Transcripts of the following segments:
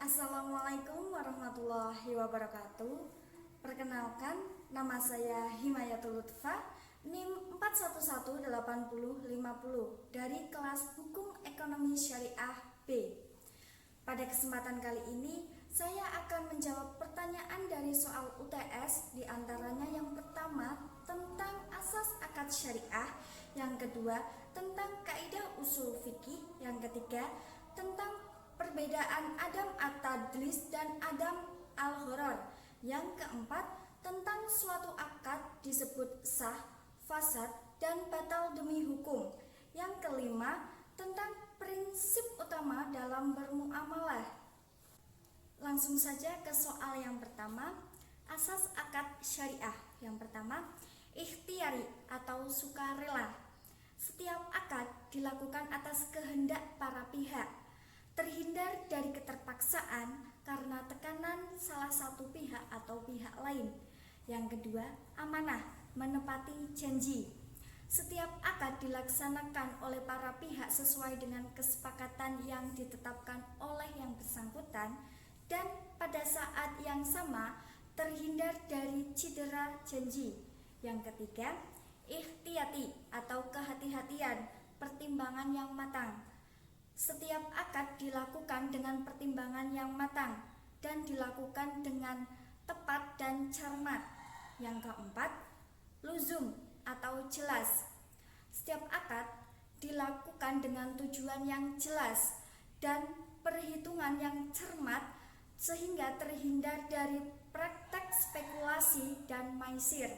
Assalamualaikum warahmatullahi wabarakatuh. Perkenalkan, nama saya Himayatul Lutfa, NIM 4118050 dari kelas Hukum Ekonomi Syariah B. Pada kesempatan kali ini, saya akan menjawab pertanyaan dari soal UTS, di antaranya yang pertama tentang asas akad syariah, yang kedua tentang kaidah usul fikih, yang ketiga tentang perbedaan adam at-tadlis dan adam al-gharar, yang keempat tentang suatu akad disebut sah, fasad, dan batal demi hukum, yang kelima tentang prinsip utama dalam bermuamalah. Langsung saja ke soal yang pertama, asas akad syariah. Yang pertama, ikhtiyari atau sukarela. Setiap akad dilakukan atas kehendak para pihak, terhindar dari keterpaksaan karena tekanan salah satu pihak atau pihak lain. Yang kedua, amanah, menepati janji. Setiap akad dilaksanakan oleh para pihak sesuai dengan kesepakatan yang ditetapkan oleh yang bersangkutan, dan pada saat yang sama terhindar dari cedera janji. Yang ketiga, ikhtiyati atau kehati-hatian, pertimbangan yang matang. Setiap akad dilakukan dengan pertimbangan yang matang dan dilakukan dengan tepat dan cermat. Yang keempat, luzum atau jelas. Setiap akad dilakukan dengan tujuan yang jelas dan perhitungan yang cermat sehingga terhindar dari praktek spekulasi dan maisir.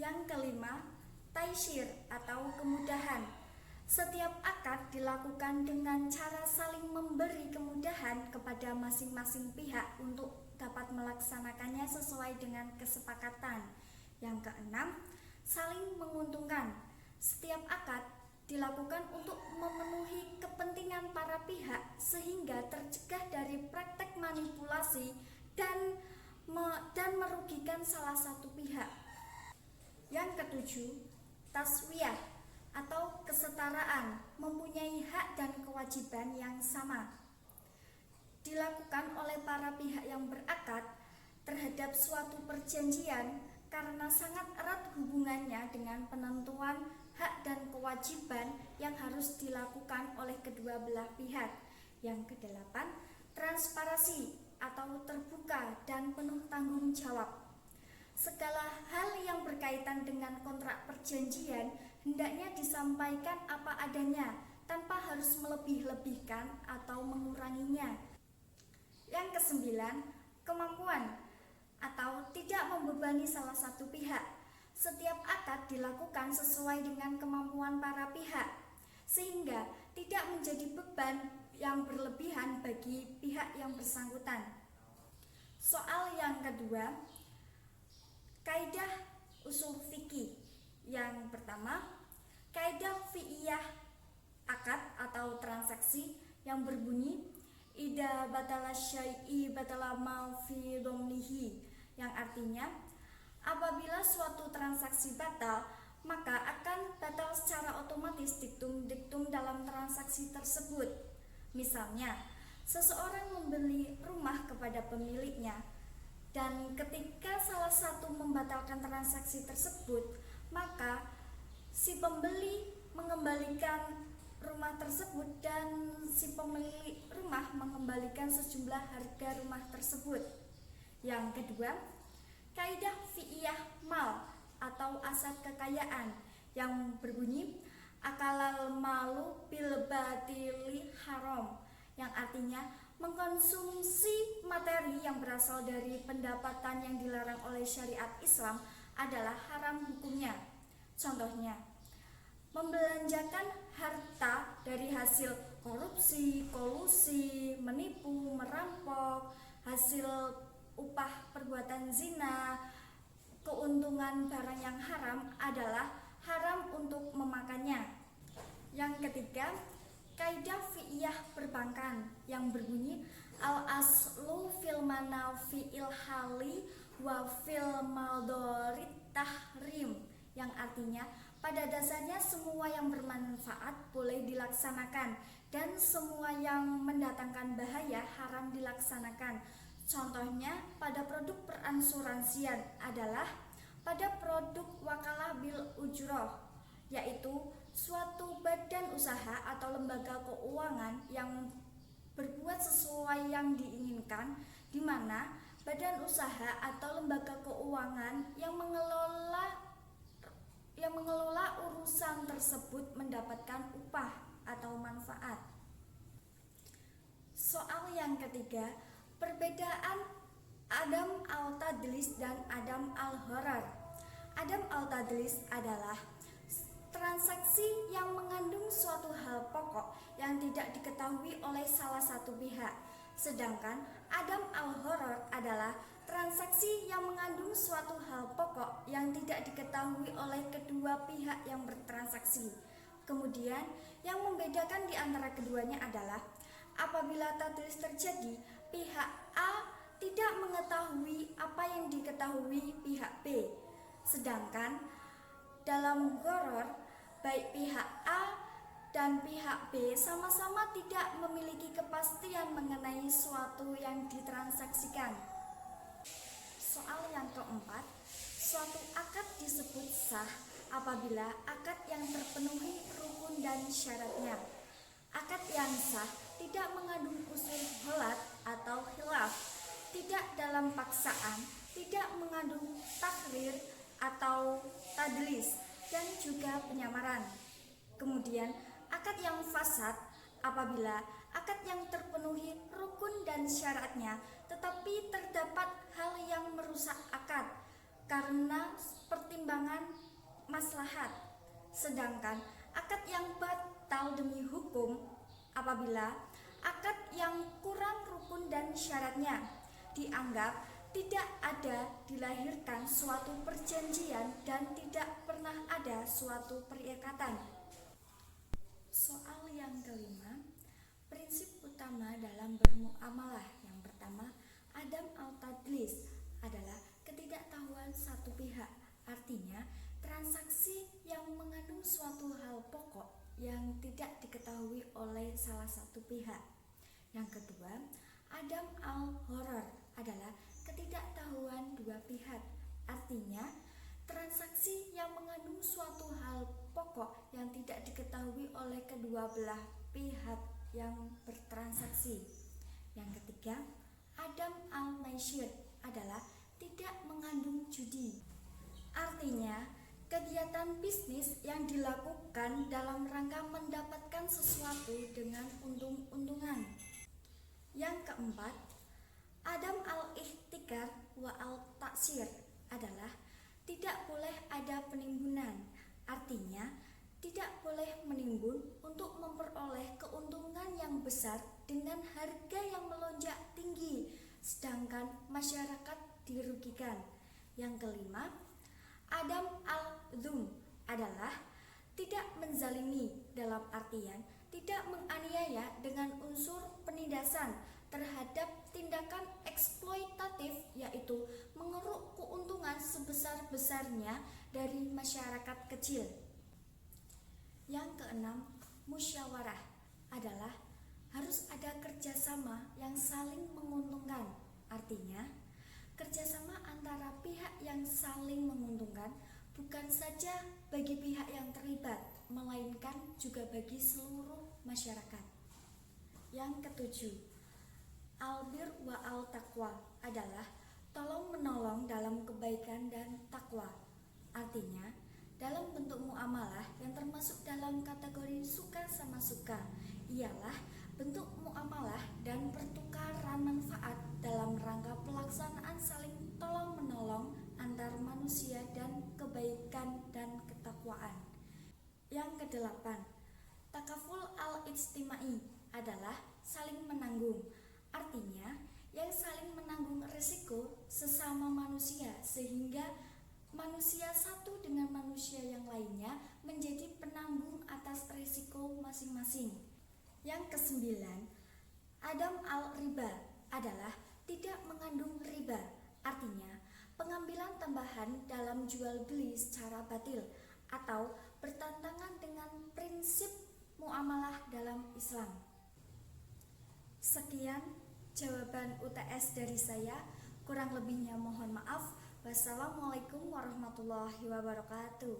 Yang kelima, taisir atau kemudahan. Setiap akad dilakukan dengan cara saling memberi kemudahan kepada masing-masing pihak untuk dapat melaksanakannya sesuai dengan kesepakatan. Yang keenam, saling menguntungkan. Setiap akad dilakukan untuk memenuhi kepentingan para pihak sehingga tercegah dari praktek manipulasi dan merugikan salah satu pihak. Yang ketujuh, taswiyah atau kesetaraan, mempunyai hak dan kewajiban yang sama. Dilakukan oleh para pihak yang berakad terhadap suatu perjanjian karena sangat erat hubungannya dengan penentuan hak dan kewajiban yang harus dilakukan oleh kedua belah pihak. Yang kedelapan, transparansi atau terbuka dan penuh tanggung jawab. Segala hal yang berkaitan dengan kontrak perjanjian hendaknya disampaikan apa adanya tanpa harus melebih-lebihkan atau menguranginya. Yang kesembilan, kemampuan atau tidak membebani salah satu pihak. Setiap akad dilakukan sesuai dengan kemampuan para pihak sehingga tidak menjadi beban yang berlebihan bagi pihak yang bersangkutan. Soal yang kedua, kaidah usul fikih. Yang pertama, kaidah fi'iyah akad atau transaksi yang berbunyi idza batala syai'i batala ma fi dhamnihi, yang artinya apabila suatu transaksi batal, maka akan batal secara otomatis diktum-diktum dalam transaksi tersebut. Misalnya, seseorang membeli rumah kepada pemiliknya, dan ketika salah satu membatalkan transaksi tersebut, maka si pembeli mengembalikan rumah tersebut dan si pemilik rumah mengembalikan sejumlah harga rumah tersebut. Yang kedua, kaidah fi'iyah mal atau aset kekayaan yang berbunyi akalal malu bil batili haram, yang artinya mengkonsumsi materi yang berasal dari pendapatan yang dilarang oleh syariat Islam adalah haram hukumnya. Contohnya, membelanjakan harta dari hasil korupsi, kolusi, menipu, merampok, hasil upah perbuatan zina, keuntungan barang yang haram adalah haram untuk memakannya. Yang ketiga, kaidah fi'iyah perbankan yang berbunyi al aslu fil manafi'il hali wa fil maldorit tahrim, yang artinya pada dasarnya semua yang bermanfaat boleh dilaksanakan dan semua yang mendatangkan mendatangkan bahaya haram dilaksanakan. Contohnya pada produk peransuransian adalah pada produk wakalah bil ujroh, yaitu suatu badan usaha atau lembaga keuangan yang berbuat sesuai yang diinginkan, di mana badan usaha atau lembaga keuangan yang mengelola urusan tersebut mendapatkan upah atau manfaat. Soal yang ketiga, perbedaan Adam al-Tadlis dan Adam al-Gharar. Adam al-Tadlis adalah transaksi yang mengandung suatu hal pokok yang tidak diketahui oleh salah satu pihak. Sedangkan Adam al-Gharar adalah transaksi yang mengandung suatu hal pokok yang tidak diketahui oleh kedua pihak yang bertransaksi. Kemudian, yang membedakan di antara keduanya adalah apabila tadlis terjadi, pihak A tidak mengetahui apa yang diketahui pihak B. Sedangkan dalam gharar, baik pihak A dan pihak B sama-sama tidak memiliki kepastian mengenai suatu yang ditransaksikan. Soal yang keempat, suatu akad disebut sah apabila akad yang terpenuhi rukun dan syaratnya. Akad yang sah tidak mengandung unsur ghalat atau khilaf, tidak dalam paksaan, tidak mengandung takrir atau tadlis, dan juga penyamaran. Kemudian akad yang fasad apabila akad yang terpenuhi rukun dan syaratnya tetapi terdapat hal yang merusak akad karena pertimbangan maslahat. Sedangkan akad yang batal demi hukum apabila akad yang kurang rukun dan syaratnya dianggap tidak ada dilahirkan suatu perjanjian dan tidak pernah ada suatu perikatan. Soal yang kelima, prinsip utama dalam bermuamalah. Yang pertama, Adam al-Tadlis adalah ketidaktahuan satu pihak. Artinya, transaksi yang mengandung suatu hal pokok yang tidak diketahui oleh salah satu pihak. Yang kedua, Adam al-Gharar adalah ketidaktahuan dua pihak. Artinya, transaksi yang mengandung suatu hal pokok yang tidak diketahui oleh kedua belah pihak yang bertransaksi. Yang ketiga, Adam al-Maisir adalah tidak mengandung judi. Artinya, kegiatan bisnis yang dilakukan dalam rangka mendapatkan sesuatu dengan untung-untungan. Yang keempat, Adam al-Ihtikar wa al-Taksir adalah tidak boleh ada penimbunan. Artinya, tidak boleh menimbun untuk memperoleh keuntungan yang besar dengan harga yang melonjak tinggi, sedangkan masyarakat dirugikan. Yang kelima, Adam al-Dhum adalah tidak menzalimi dalam artian tidak menganiaya dengan unsur penindasan terhadap tindakan eksploitatif, yaitu mengeruk keuntungan sebesar-besarnya dari masyarakat kecil. Yang keenam, musyawarah adalah harus ada kerjasama yang saling menguntungkan. Artinya, kerjasama antara pihak yang saling menguntungkan bukan saja bagi pihak yang terlibat, melainkan juga bagi seluruh masyarakat. Yang ketujuh, albir wa al-taqwa adalah tolong-menolong dalam kebaikan dan takwa. Artinya, dalam bentuk muamalah yang termasuk dalam kategori suka sama suka, ialah bentuk muamalah dan pertukaran manfaat dalam rangka pelaksanaan saling tolong-menolong antar manusia dan kebaikan dan ketakwaan. Yang kedelapan, takaful al-ijtimai adalah saling menanggung. Artinya, yang saling menanggung risiko sesama manusia sehingga manusia satu dengan manusia yang lainnya menjadi penanggung atas risiko masing-masing. Yang kesembilan, Adam al-riba adalah tidak mengandung riba. Artinya, pengambilan tambahan dalam jual beli secara batil atau bertentangan dengan prinsip muamalah dalam Islam. Sekian jawaban UTS dari saya. Kurang lebihnya mohon maaf. Wassalamualaikum warahmatullahi wabarakatuh.